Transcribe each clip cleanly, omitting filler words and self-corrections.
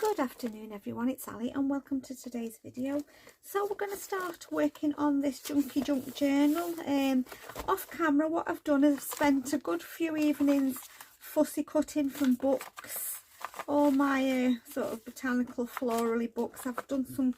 Good afternoon everyone, it's Ali and welcome to today's video. So we're going to start working on this Junky Junk journal. Off camera what I've done is spent a good few evenings fussy cutting from books. All my sort of botanical florally books. I've done some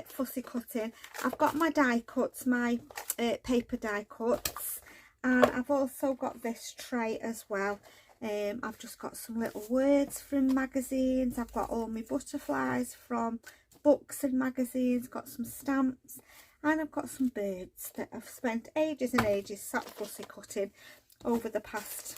fussy cutting. I've got my die cuts, my paper die cuts, and I've also got this tray as well. I've just got some little words from magazines. I've got all my butterflies from books and magazines, got some stamps, and I've got some birds that I've spent ages and ages sat fussy cutting over the past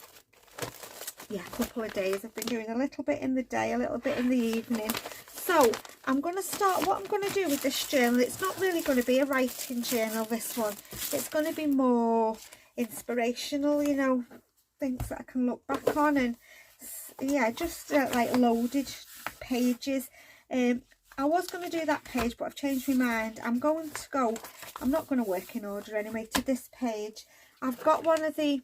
couple of days. I've been doing a little bit in the day, a little bit in the evening. So I'm going to start, what I'm going to do with this journal, it's not really going to be a writing journal, this one. It's going to be more inspirational, you know, things that I can look back on, and yeah, just like loaded pages. I was going to do that page, but I've changed my mind. I'm not going to work in order anyway to this page. I've got one of the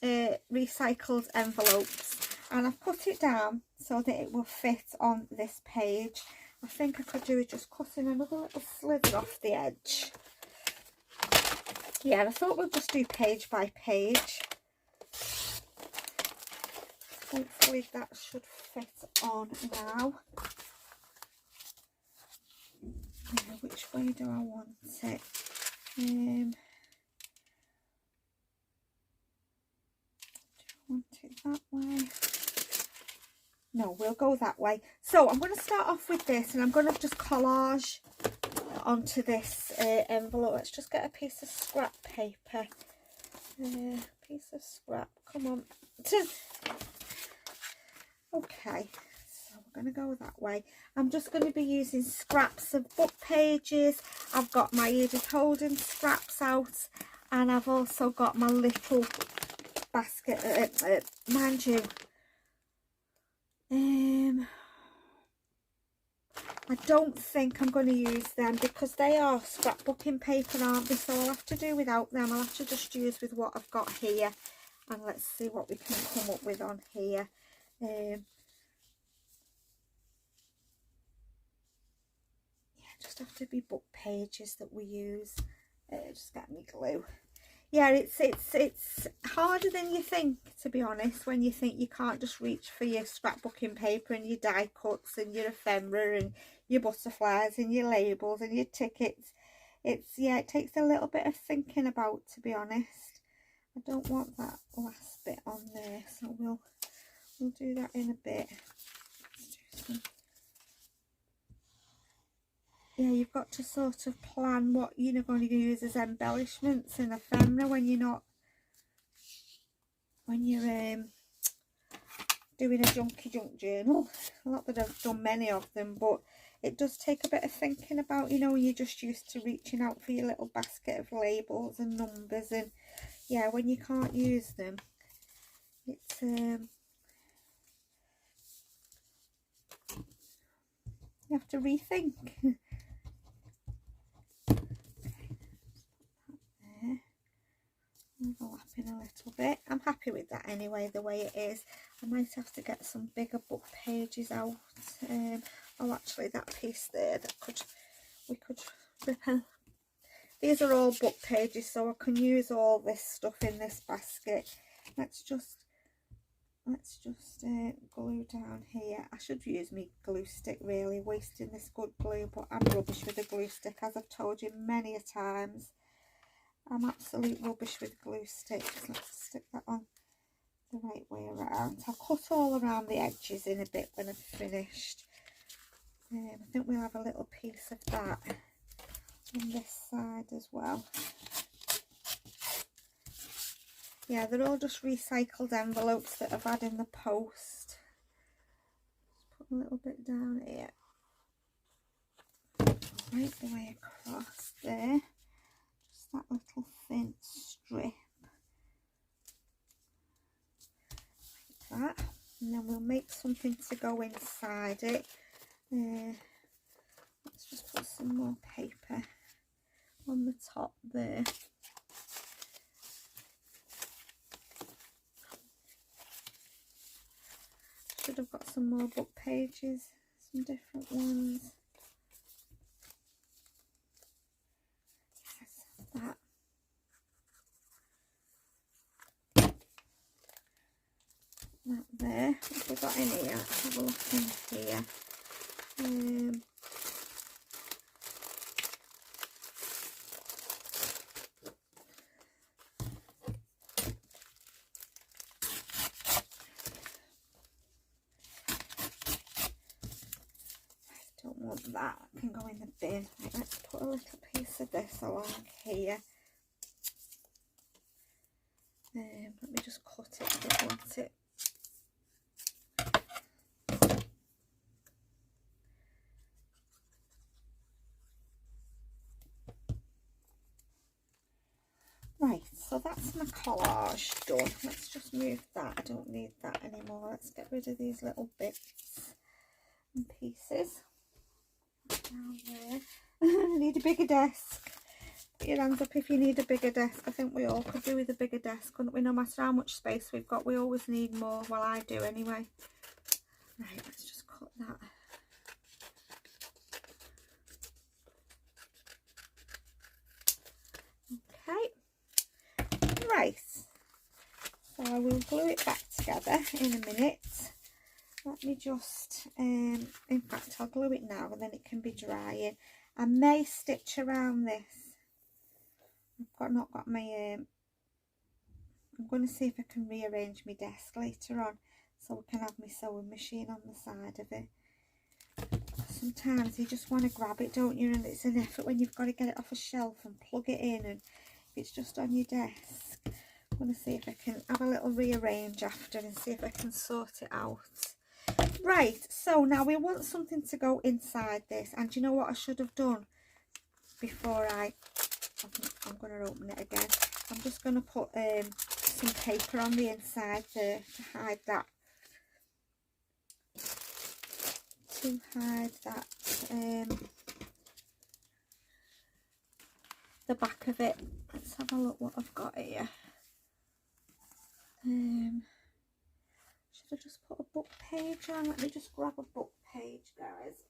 recycled envelopes and I've cut it down so that it will fit on this page. I think I could do it just cutting another little slither off the edge. Yeah, and I thought we'll just do page by page. Hopefully that should fit on now. Which way do I want it? Do I want it that way? No, we'll go that way. So I'm going to start off with this, and I'm going to just collage onto this envelope. Let's just get a piece of scrap paper. Piece of scrap, come on. Okay, so we're going to go that way. I'm just going to be using scraps of book pages. I've got my Edith Holden scraps out, and I've also got my little basket, mind you, I don't think I'm going to use them because they are scrapbooking paper, aren't they? So I'll have to do without them. I'll have to just use with what I've got here, and let's see what we can come up with on here. Yeah, just have to be book pages that we use. Just get me glue. Yeah, it's harder than you think, to be honest, when you think you can't just reach for your scrapbooking paper and your die cuts and your ephemera and your butterflies and your labels and your tickets. It takes a little bit of thinking about, to be honest. I don't want that last bit on there, so we'll do that in a bit. Let's do some. Yeah, you've got to sort of plan what you're going to use as embellishments and ephemera when you're doing a Junky Junk journal. Not that I've done many of them, but it does take a bit of thinking about, you know, when you're just used to reaching out for your little basket of labels and numbers, and yeah, when you can't use them, it's you have to rethink. Overlapping a little bit. I'm happy with that anyway, the way it is. I might have to get some bigger book pages out. Oh, actually, that piece there, we could rip out. These are all book pages, so I can use all this stuff in this basket. Let's just glue down here. I should use my glue stick, really, wasting this good glue, but I'm rubbish with a glue stick, as I've told you many a times. I'm absolute rubbish with glue sticks. Let's stick that on the right way around. I'll cut all around the edges in a bit when I've finished. I think we'll have a little piece of that on this side as well. Yeah, they're all just recycled envelopes that I've had in the post. Just put a little bit down here. Right the way across there. That little thin strip like that, and then we'll make something to go inside it. Let's just put some more paper on the top there. Should have got some more book pages. some different ones. Yes, that. That there. What have we got in here? Let's have a look in here. Don't want that. It can go in the bin. Right, let's put a little piece of this along here. Let me just cut it. I don't want it. Right, so that's my collage done. Let's just move that. I don't need that anymore. Let's get rid of these little bits and pieces. Down there. I need a bigger desk. Put your hands up if you need a bigger desk. I think we all could do with a bigger desk, couldn't we? No matter how much space we've got, we always need more. Well, I do anyway. Right, let's just cut that. Okay. Right. So I will glue it back together in a minute. Let me just, in fact, I'll glue it now and then it can be drying. I may stitch around this. I've not got my, I'm going to see if I can rearrange my desk later on so we can have my sewing machine on the side of it. Sometimes you just want to grab it, don't you? And it's an effort when you've got to get it off a shelf and plug it in, and if it's just on your desk. I'm going to see if I can have a little rearrange after and see if I can sort it out. Right, so now we want something to go inside this, and you know what I should have done before I'm going to open it again. I'm just going to put some paper on the inside there to hide that. The back of it. Let's have a look what I've got here. Should I just put a book page on? Let me just grab a book page, guys.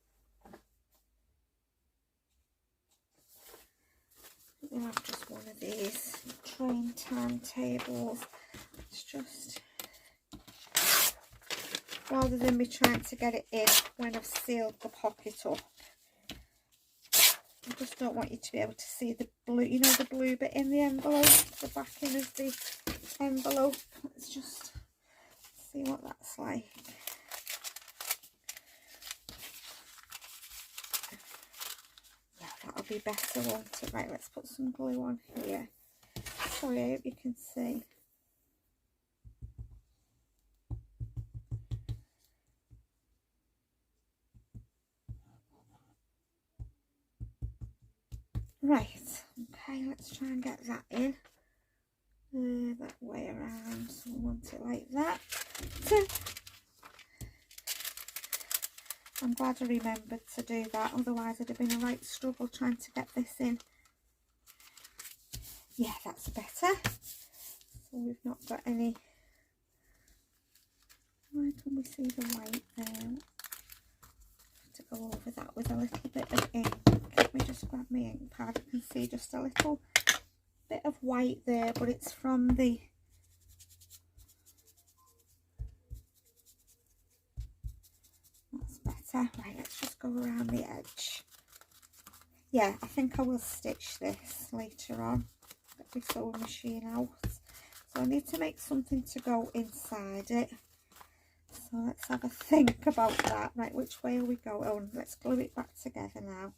We'll have just one of these train timetables. It's just, rather than me trying to get it in when I've sealed the pocket up, I just don't want you to be able to see the blue, you know, the blue bit in the envelope, the backing of the envelope. Let's just see what that's like. Yeah, that'll be better, won't it? Right, let's put some glue on here. Sorry, I hope you can see. Right, okay, let's try and get that in. That way around, so we want it like that. I'm glad I remembered to do that, otherwise it'd have been a right struggle trying to get this in. Yeah, that's better. So we've not got any. Why can we see the white there? To go over that with a little bit of ink. Let me just grab my ink pad. You can see just a little bit of white there, but it's from the that's better. Right, let's just go around the edge. Yeah, I think I will stitch this later on. Get my sewing machine out. So I need to make something to go inside it. So let's have a think about that. Right, which way are we going? Oh, let's glue it back together now.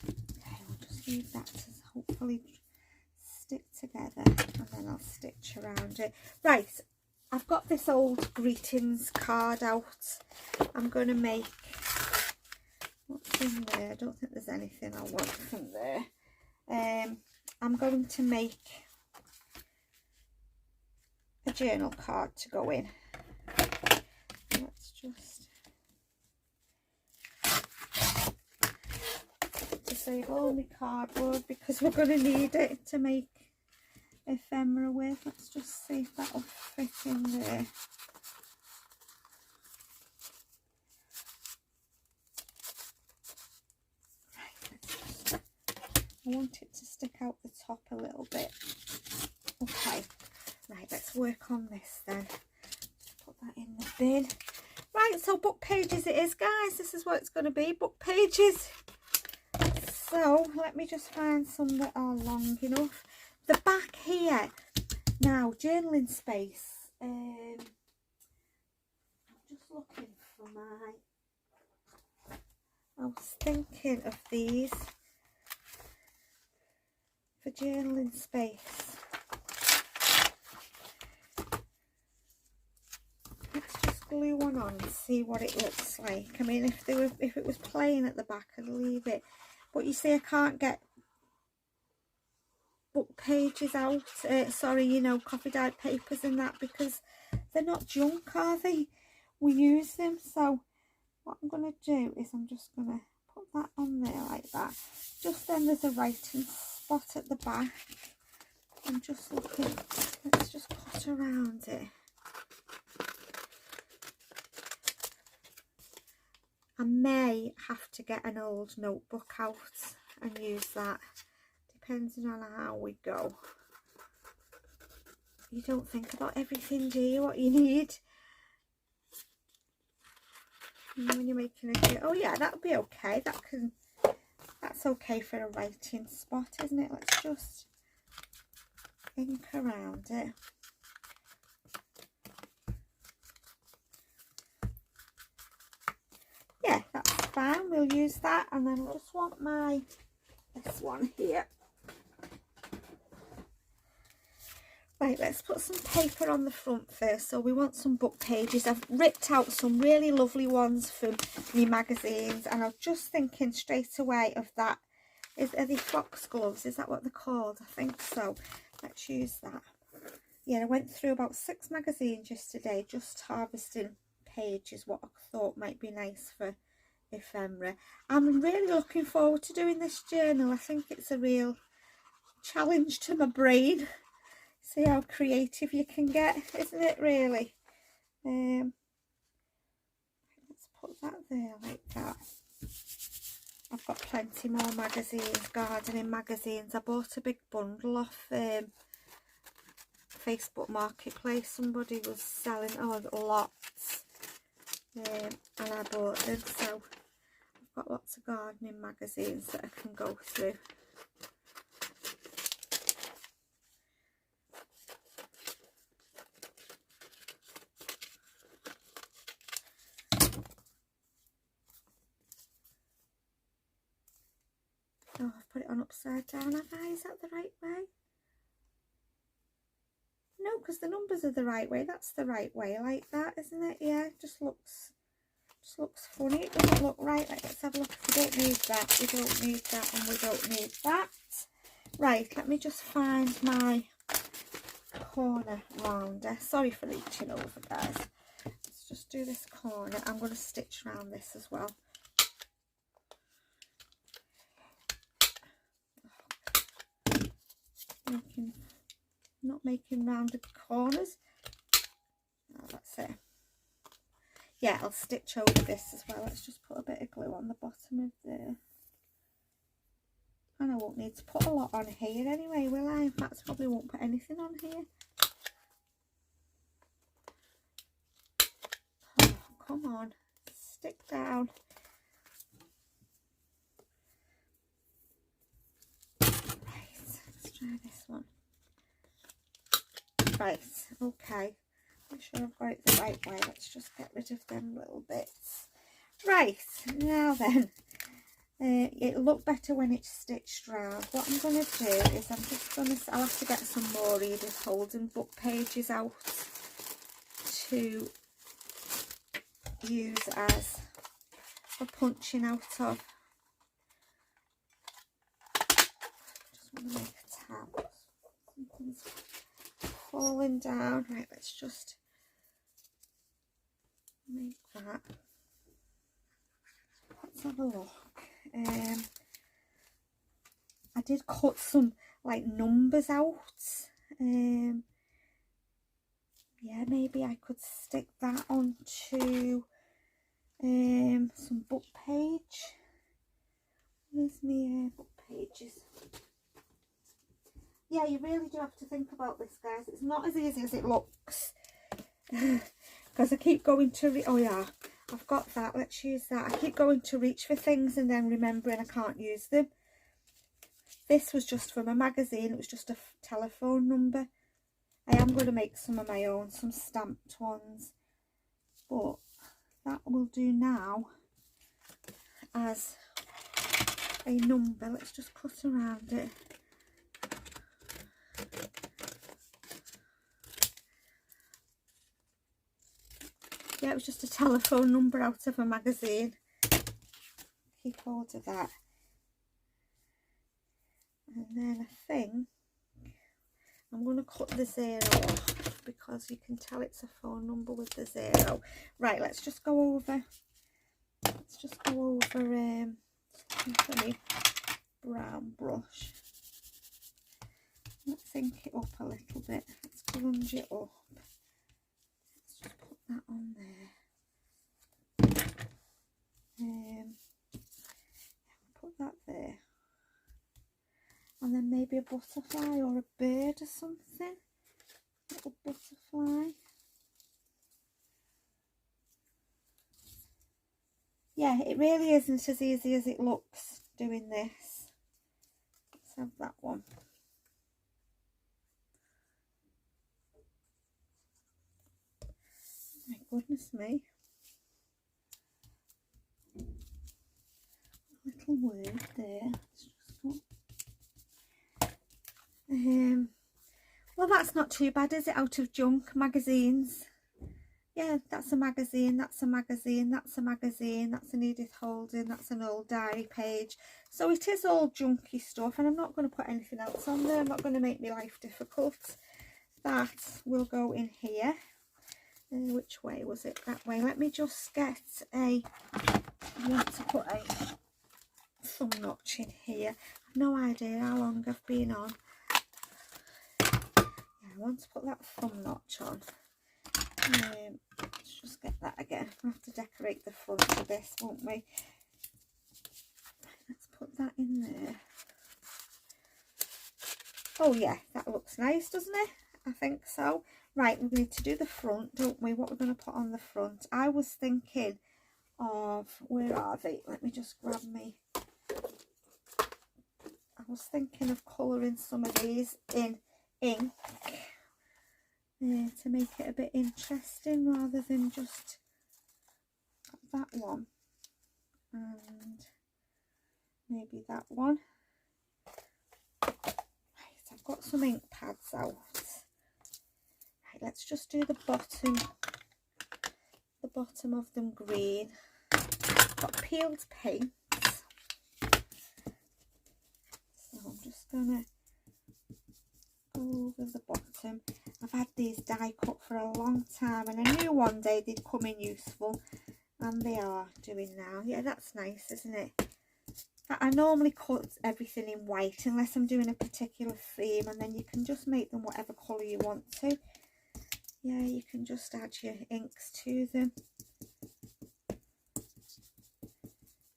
Okay, we'll just use that to hopefully stick together, and then I'll stitch around it. Right, I've got this old greetings card out. I'm going to make, what's in there? I don't think there's anything I want from there. I'm going to make a journal card to go in. Let's just, to save all my cardboard, because we're going to need it to make ephemera with. Let's just see if that'll fit in there. I want it to stick out the top a little bit. Okay, right, let's work on this then. Just put that in the bin. Right, so book pages it is, guys. This is what it's going to be, book pages. So let me just find some that are long enough. The back here, now journaling space. I'm just looking for I was thinking of these. For journaling space. Let's just glue one on and see what it looks like. I mean, if it was plain at the back, I'd leave it. But you see, I can't get book pages out. Sorry, you know, coffee dyed papers and that, because they're not junk, are they? We use them. So what I'm going to do is I'm just going to put that on there like that. Just then there's a writing spot at the back. I'm just looking, let's just cut around it. I may have to get an old notebook out and use that, depending on how we go. You don't think about everything, do you, what you need? And when you're making a, oh yeah, that'll be okay. That's okay for a writing spot, isn't it? Let's just ink around it. Yeah, that's fine. We'll use that. And then I just want this one here. Right, let's put some paper on the front first. So we want some book pages. I've ripped out some really lovely ones from the magazines, and I was just thinking straight away of that. Are they foxgloves? Is that what they're called? I think so. Let's use that. Yeah, I went through about 6 magazines yesterday, just harvesting pages, what I thought might be nice for ephemera. I'm really looking forward to doing this journal. I think it's a real challenge to my brain. See how creative you can get, isn't it, really? Let's put that there like that. I've got plenty more magazines, gardening magazines. I bought a big bundle off Facebook Marketplace. Somebody was selling lots, and I bought them. So I've got lots of gardening magazines that I can go through. Oh, I've put it on upside down, have I? Is that the right way? No, because the numbers are the right way. That's the right way, like that, isn't it? Yeah, it just looks funny. It doesn't look right. Let's have a look. We don't need that. We don't need that, and we don't need that. Right, let me just find my corner rounder. Sorry for reaching over, guys. Let's just do this corner. I'm going to stitch around this as well. Not making rounded corners. Oh, that's it. Yeah, I'll stitch over this as well. Let's just put a bit of glue on the bottom of the, and I won't need to put a lot on here anyway, will I? In fact, I probably won't put anything on here. Oh, come on, stick down. Right, let's try this one. Right, okay. Make sure I've got it the right way. Let's just get rid of them little bits. Right, now then, it'll look better when it's stitched round. What I'm going to do is I'll have to get some more Edith Holden book pages out to use as for punching out of. Just want to make a tab. Something's falling down. Right, let's just make that. Let's have a look. I did cut some like numbers out Yeah, maybe I could stick that onto some book page. Where's my book pages? Yeah, you really do have to think about this, guys. It's not as easy as it looks. Because I keep going to oh yeah, I've got that, let's use that. I keep going to reach for things and then remembering I can't use them. This was just from a magazine, it was just a telephone number. I am going to make some of my own, some stamped ones, but that will do now as a number. Let's just cut around it. Yeah, it was just a telephone number out of a magazine. Keep hold of that. And then I think I'm going to cut the 0 off because you can tell it's a phone number with the 0. Right, let's just go over. Let's just go over my brown brush. Let's ink it up a little bit. Let's grunge it up. Let's just put that on there. Put that there. And then maybe a butterfly or a bird or something. Little butterfly. Yeah, it really isn't as easy as it looks doing this. Let's have that one. My goodness me. A little word there. Well, that's not too bad, is it? Out of junk magazines. Yeah, that's a magazine, that's a magazine, that's a magazine, that's an Edith Holden, that's an old diary page. So it is all junky stuff, and I'm not going to put anything else on there. I'm not going to make my life difficult. That will go in here. Which way was it? That way. Let me just get I want to put a thumb notch in here. I've no idea how long I've been on. Yeah, I want to put that thumb notch on. Let's just get that again. We'll have to decorate the front of this, won't we? Let's put that in there. Oh yeah, that looks nice, doesn't it? I think so. Right, we need to do the front, don't we? What we're going to put on the front. I was thinking of, where are they? Let me just grab me. I was thinking of colouring some of these in ink. To make it a bit interesting rather than just that one and maybe that one. Right, I've got some ink pads out. Right, let's just do the bottom of them green. I've got peeled paint, so I'm just gonna go over the bottom. I've had these die cut for a long time and I knew one day they'd come in useful, and they are doing now. Yeah, that's nice, isn't it? I normally cut everything in white unless I'm doing a particular theme, and then you can just make them whatever colour you want to. Yeah, you can just add your inks to them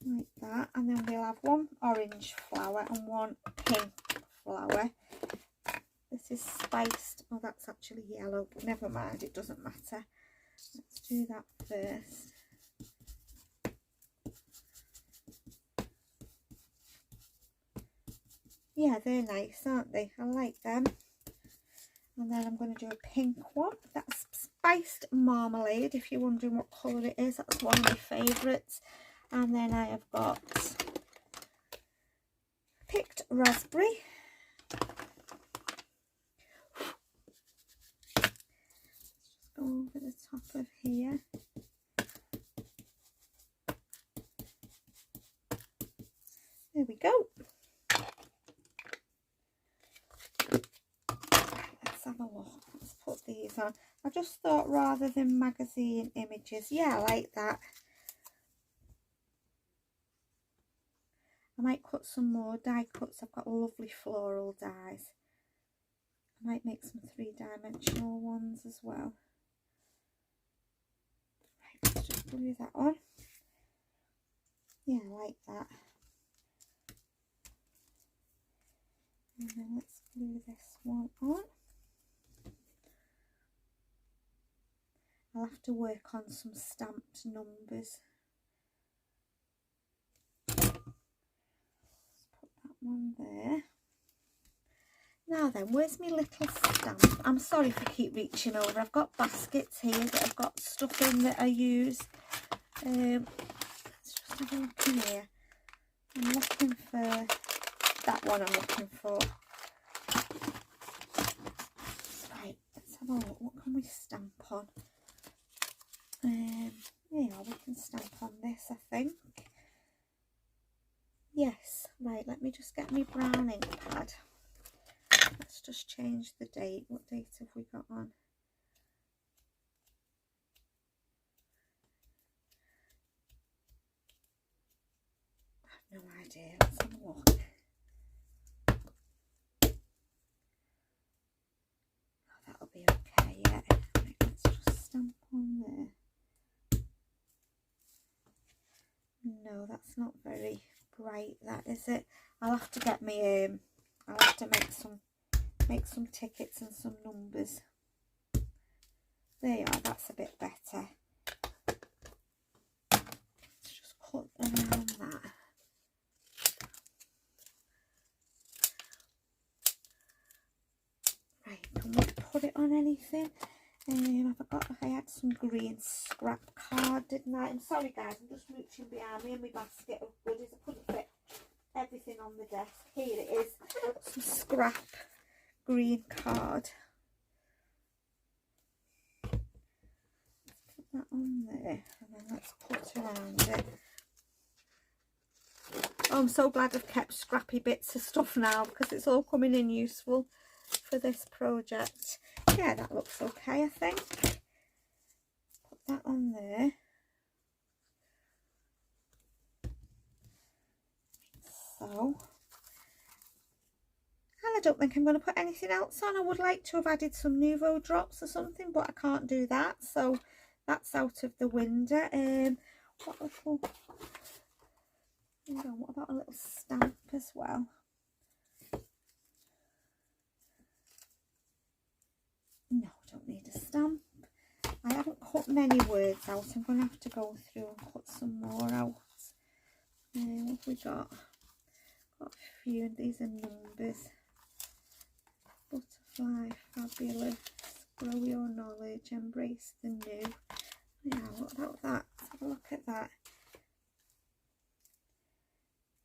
like that, and then we'll have one orange flower and one pink flower. This is spiced. Oh, that's actually yellow, but never mind, it doesn't matter. Let's do that first. Yeah, they're nice, aren't they? I like them. And then I'm going to do a pink one. That's spiced marmalade, if you're wondering what colour it is. That's one of my favourites. And then I have got picked raspberry. Go over the top of here. There we go. Let's have a look. Let's put these on. I just thought rather than magazine images, yeah, I like that. I might cut some more die cuts. I've got lovely floral dies. I might make some 3-dimensional ones as well. Right, let's just glue that on. Yeah, I like that. And then let's glue this one on. I'll have to work on some stamped numbers. Let's put that one there. Now then, where's my little stamp? I'm sorry if I keep reaching over. I've got baskets here that I've got stuff in that I use. Let's just have a look in here. I'm looking for that one I'm looking for. Right, let's have a look. What can we stamp on? Yeah, we can stamp on this, I think. Yes, right, let me just get my brown ink pad. Let's just change the date. What date have we got on? I have no idea. Let's have a look. Oh, that'll be okay, yeah. Right, let's just stamp on there. No, that's not very bright, that is it. I'll have to get me I'll have to make some tickets and some numbers. There you are, that's a bit better. Let's just cut around that. Right, can we put it on anything? I forgot I had some green scrap card, didn't I? I'm sorry guys, I'm just reaching behind me in my basket of goodies. I couldn't fit everything on the desk. Here it is, some scrap green card. Let's put that on there and then let's cut around it. Oh, I'm so glad I've kept scrappy bits of stuff now because it's all coming in useful for this project. Yeah, that looks okay, I think. Put that on there. So, and I don't think I'm going to put anything else on. I would like to have added some Nouveau drops or something, but I can't do that, so that's out of the window. What about a little stamp as well? No, I don't need a stamp. I haven't cut many words out. I'm going to have to go through and cut some more out. What have we got? Got a few, and these are numbers. Butterfly, fabulous, grow your knowledge, embrace the new. Yeah, what about that? Let's have a look at that.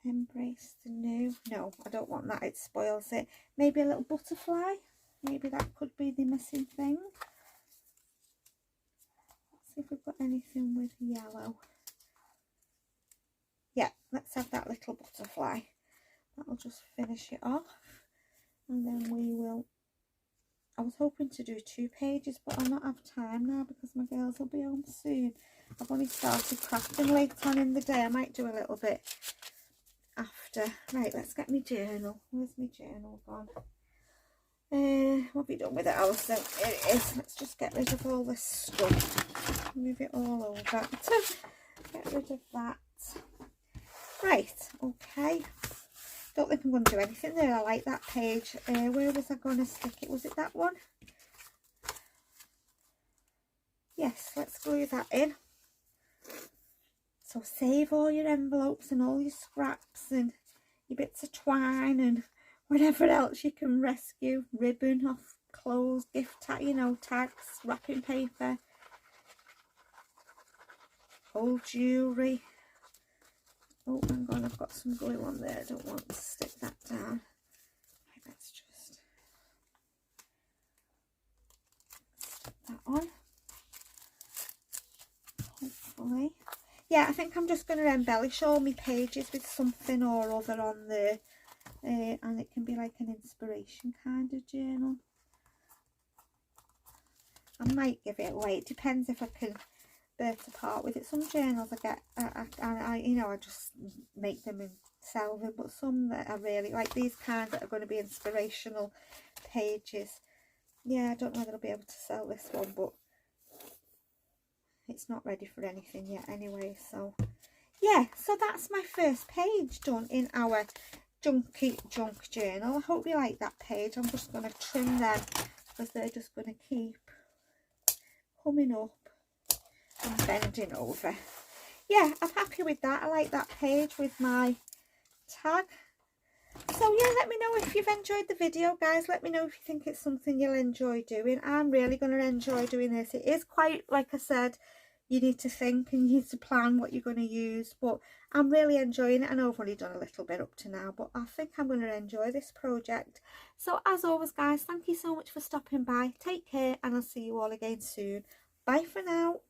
Embrace the new. No, I don't want that, it spoils it. Maybe a little butterfly. Maybe that could be the missing thing. Let's see if we've got anything with yellow. Yeah, let's have that little butterfly. That'll just finish it off. And then we will... I was hoping to do 2 pages, but I'll not have time now because my girls will be home soon. I've only started crafting late on in the day. I might do a little bit after. Right, let's get my journal. Where's my journal gone? What have you done with it, Alison? Here it is. Let's just get rid of all this stuff. Move it all over. Get rid of that. Right, okay. Don't think I'm going to do anything there. I like that page. Where was I going to stick it? Was it that one? Yes, let's glue that in. So save all your envelopes and all your scraps and your bits of twine and whatever else you can rescue. Ribbon off clothes, gift tag, you know, tags, wrapping paper, old jewellery. Oh, hang on, I've got some glue on there. I don't want to stick that down. Right, let's just stick that on. Hopefully. Yeah, I think I'm just going to embellish all my pages with something or other on there. And it can be like an inspiration kind of journal. I might give it away. It depends if I can burst apart with it. Some journals I get, I you know, I just make them and sell them, but some that are really like these kinds that are going to be inspirational pages. Yeah, I don't know whether I'll be able to sell this one, but it's not ready for anything yet anyway. So yeah, so that's my first page done in our Junky Junk journal. I hope you like that page. I'm just going to trim them because they're just going to keep coming up and bending over. Yeah, I'm happy with that. I like that page with my tag. So yeah, let me know if you've enjoyed the video, guys. Let me know if you think it's something you'll enjoy doing. I'm really going to enjoy doing this. It is quite, like I said, you need to think and you need to plan what you're going to use, but I'm really enjoying it. I know I've only done a little bit up to now, but I think I'm going to enjoy this project. So as always, guys, thank you so much for stopping by. Take care, and I'll see you all again soon. Bye for now.